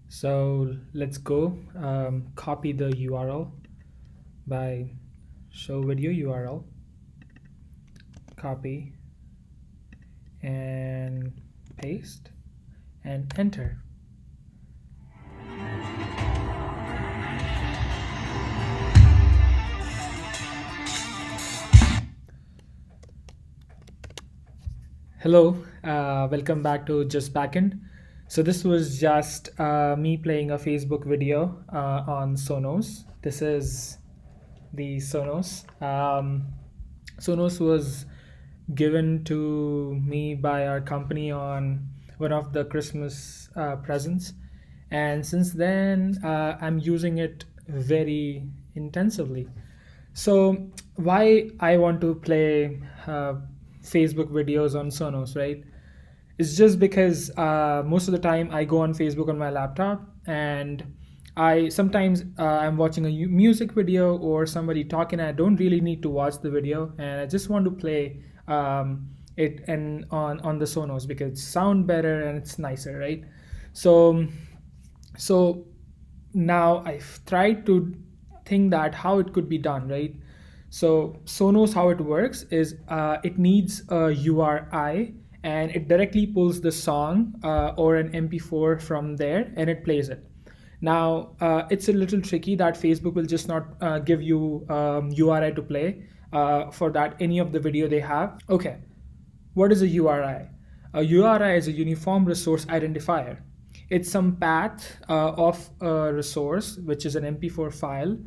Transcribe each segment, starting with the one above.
So let's go copy the URL by show video URL, copy and paste and enter. Hello, welcome back to Just Backend. So this was just me playing a Facebook video on Sonos. This is the Sonos. Sonos was given to me by our company on one of the Christmas presents, and since then I'm using it very intensively. So why I want to play Facebook videos on Sonos, right? It's just because most of the time I go on Facebook on my laptop, and I sometimes I'm watching a music video or somebody talking. I don't really need to watch the video, and I just want to play it and on the Sonos because it's sound better and it's nicer, right? So so now I've tried to think that how it could be done, right? So Sonos, how it works is it needs a URI, and it directly pulls the song or an MP4 from there and it plays it. Now it's a little tricky that Facebook will just not give you URI to play for that any of the video they have. Okay, what is a URI? A URI is a Uniform Resource Identifier. It's some path of a resource, which is an MP4 file,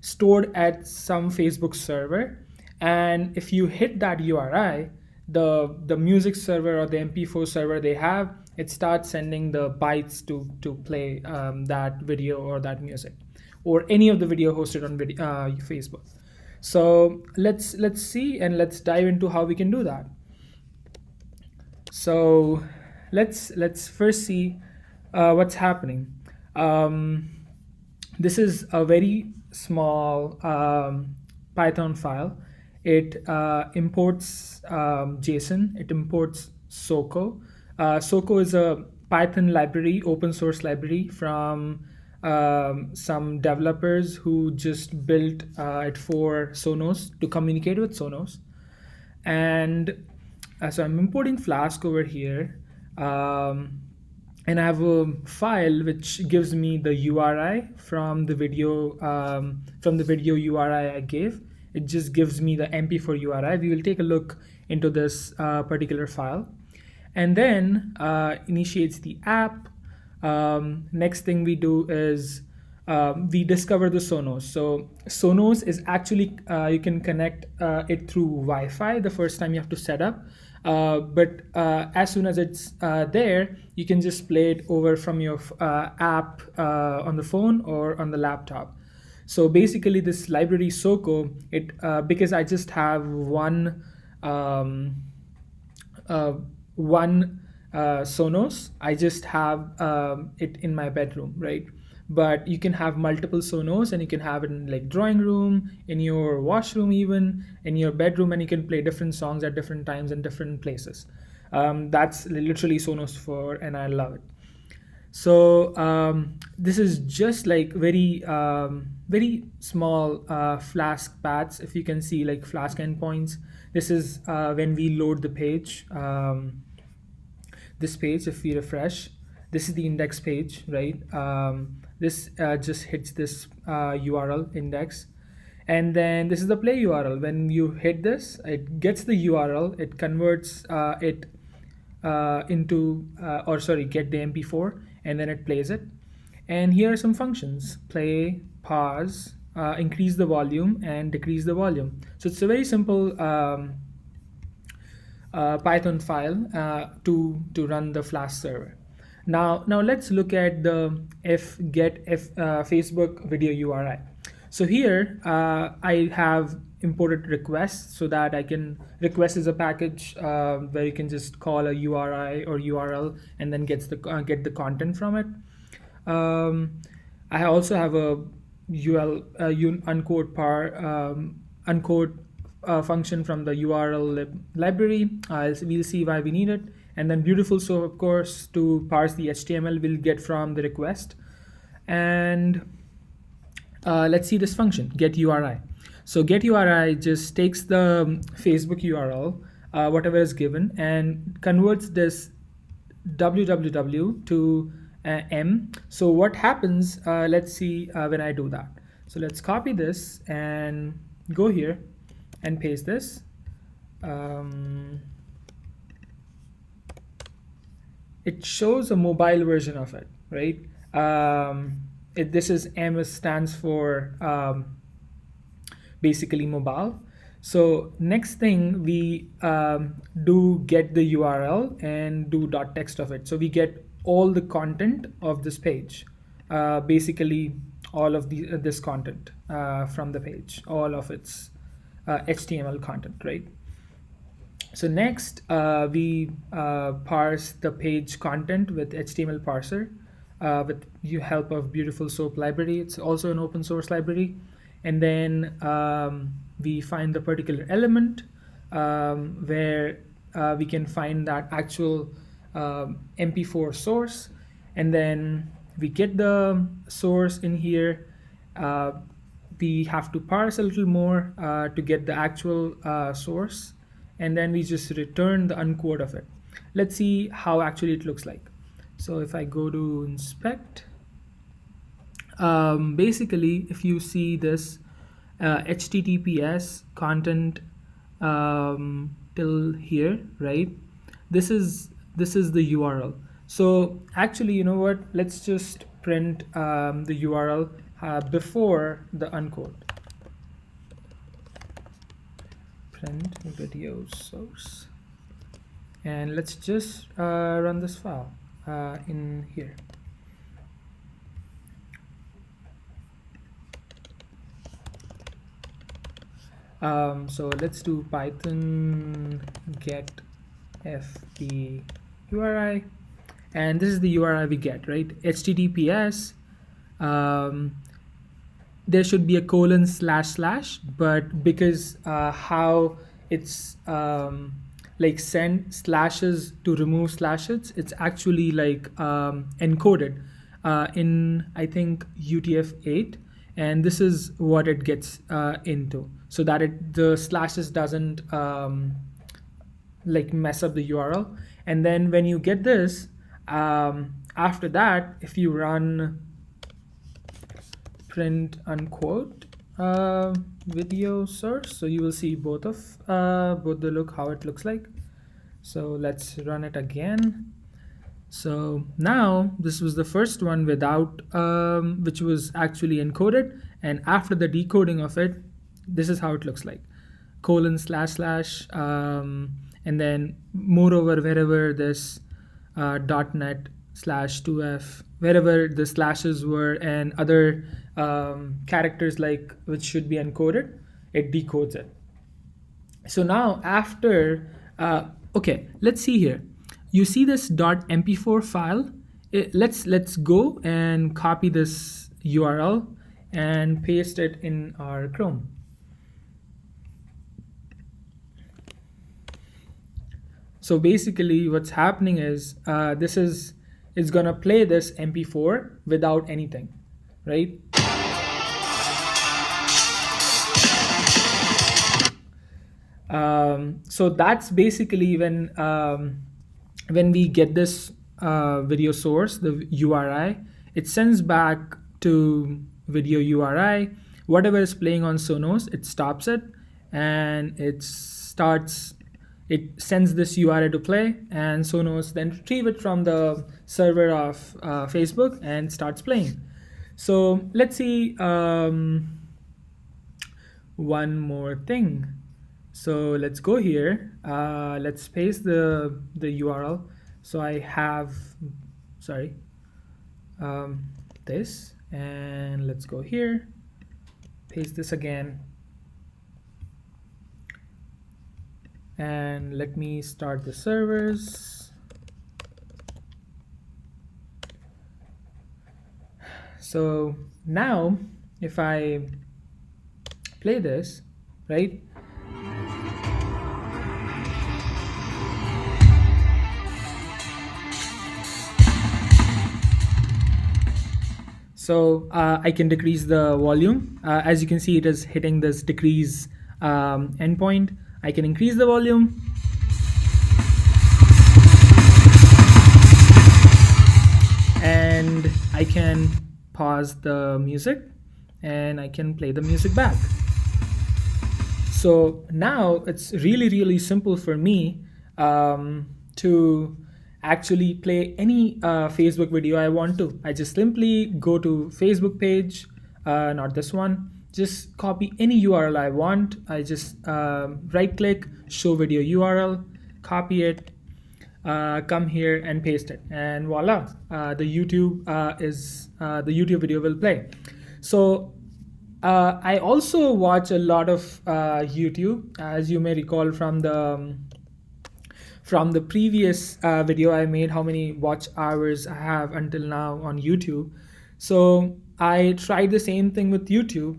stored at some Facebook server. And if you hit that URI, the music server or the MP4 server they have, it starts sending the bytes to play that video or that music, or any of the video hosted on Facebook. So let's see and let's dive into how we can do that. So let's first see what's happening. This is a very small Python file. It imports JSON. It imports Soko. Soko is a Python library, open source library from some developers who just built it for Sonos to communicate with Sonos. And so I'm importing Flask over here. And I have a file which gives me the URI from the video URI I gave. It just gives me the MP4 URI. We will take a look into this particular file, and then initiates the app. Next thing we do is we discover the Sonos. So Sonos is actually you can connect it through Wi-Fi the first time you have to set up. But as soon as it's there, you can just play it over from your app on the phone or on the laptop. So basically, this library Soko, it because I just have one Sonos, I just have it in my bedroom, right? But you can have multiple Sonos, and you can have it in like drawing room, in your washroom, even in your bedroom, and you can play different songs at different times and different places. That's literally Sonos for, and I love it. So this is just like very small Flask paths. If you can see like Flask endpoints, this is when we load the page. This page, if we refresh, this is the index page, right? This just hits this URL index, and then this is the play URL. When you hit this, it gets the URL, it converts it into get the MP4, and then it plays it. And here are some functions: play, pause, increase the volume, and decrease the volume. So it's a very simple Python file to run the Flask server. Now let's look at the Facebook video URI. So here I have imported request, so that I can request is a package where you can just call a URI or URL and then get the content from it. I also have a uncode uncode function from the URL library. We'll see why we need it. And then beautiful, so of course to parse the HTML we'll get from the request. And let's see this function, get URI. So get URI just takes the Facebook URL, whatever is given, and converts this www to m. So what happens, let's see when I do that. So let's copy this and go here and paste this. It shows a mobile version of it, right? This is M stands for basically mobile. So next thing we do get the URL and do .text of it. So we get all the content of this page, basically all of this content from the page, all of its HTML content, right? So next, we parse the page content with HTML parser with the help of Beautiful Soap library. It's also an open source library. And then we find the particular element where we can find that actual MP4 source. And then we get the source in here. We have to parse a little more to get the actual source. And then we just return the uncode of it. Let's see how actually it looks like. So if I go to inspect, basically if you see this HTTPS content till here, right? This is the URL. So actually, you know what? Let's just print the URL before the uncode. Print video source, and let's just run this file in here. So let's do Python get fp URI, and this is the URI we get, right? HTTPS. There should be a colon // but because how it's like send slashes to remove slashes, it's actually like encoded in, I think, UTF-8, and this is what it gets into, so that the slashes doesn't like mess up the URL. And then when you get this, after that, if you run print unquote video source, so you will see both the look, how it looks like. So let's run it again. So now this was the first one without which was actually encoded, and after the decoding of it, this is how it looks like, colon // and then moreover wherever this .NET /2f, wherever the slashes were and other characters like which should be encoded, it decodes it. So now after okay, let's see here. You see this .mp4 file. Let's go and copy this URL and paste it in our Chrome. So basically what's happening is it's gonna play this MP4 without anything, right? So that's basically when we get this video source, the URI, it sends back to video URI, whatever is playing on Sonos, it stops it, and it sends this URI to play, and Sonos then retrieve it from the server of Facebook and starts playing. So let's see one more thing. So let's go here. Let's paste the URL. So I have, sorry, this, and let's go here, paste this again, and let me start the servers. So now if I play this, right, So I can decrease the volume. As you can see, it is hitting this decrease endpoint. I can increase the volume. And I can pause the music and I can play the music back. So now it's really simple for me to actually play any Facebook video I want to. I just simply go to Facebook page, not this one, just copy any URL I want. I just right click, show video URL, copy it, come here and paste it, and voila, the YouTube video will play. So I also watch a lot of YouTube, as you may recall from the previous video I made, how many watch hours I have until now on YouTube. So I tried the same thing with YouTube,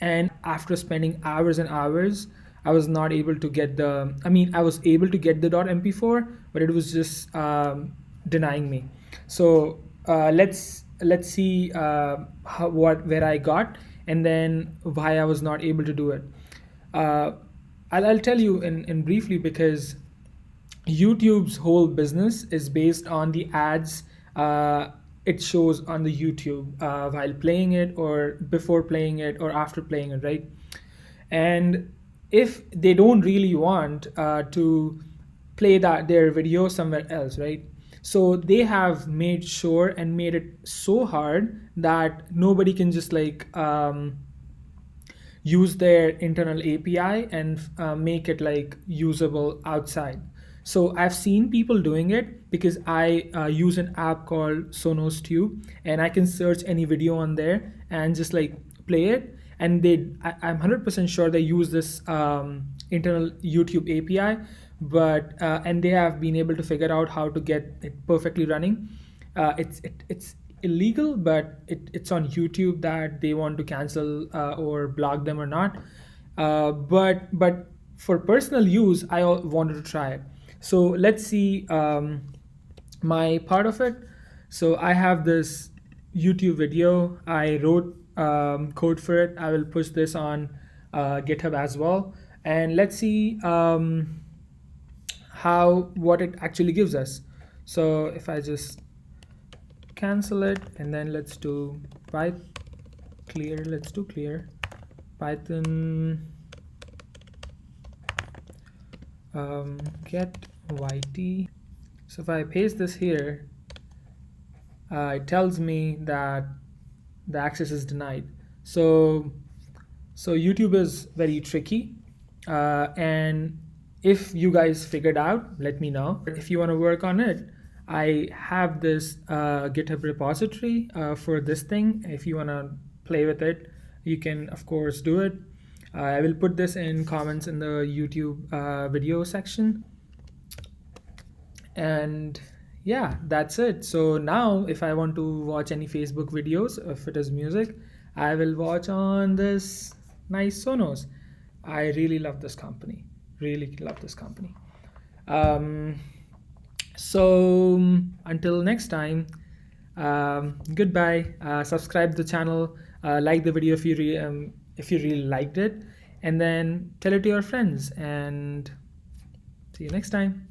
and after spending hours and hours, I was not able to get I was able to get the .mp4, but it was just denying me. So let's see where I got, and then why I was not able to do it. uh, I'll tell you in briefly, because YouTube's whole business is based on the ads it shows on the YouTube while playing it, or before playing it, or after playing it, right? And if they don't really want to play their video somewhere else, right? So they have made sure and made it so hard that nobody can just use their internal API and make it like usable outside. So I've seen people doing it, because I use an app called SONOS Tube, and I can search any video on there and just like play it. And I'm 100% sure they use this internal YouTube API, but and they have been able to figure out how to get it perfectly running. It's illegal, but it's on YouTube that they want to cancel or block them or not. But for personal use, I wanted to try it. So let's see my part of it. So I have this YouTube video. I wrote code for it. I will push this on GitHub as well, and let's see what it actually gives us. So if I just cancel it, and then let's do clear Python get yt. So if I paste this here, it tells me that the access is denied. So YouTube is very tricky, and if you guys figured out, let me know. If you want to work on it, I have this GitHub repository for this thing. If you want to play with it, you can of course do it. I will put this in comments in the YouTube video section. And yeah, that's it. So now if I want to watch any Facebook videos, if it is music, I will watch on this nice Sonos. I really love this company. So until next time, goodbye. Subscribe the channel, like the video if you really liked it, and then tell it to your friends, and see you next time.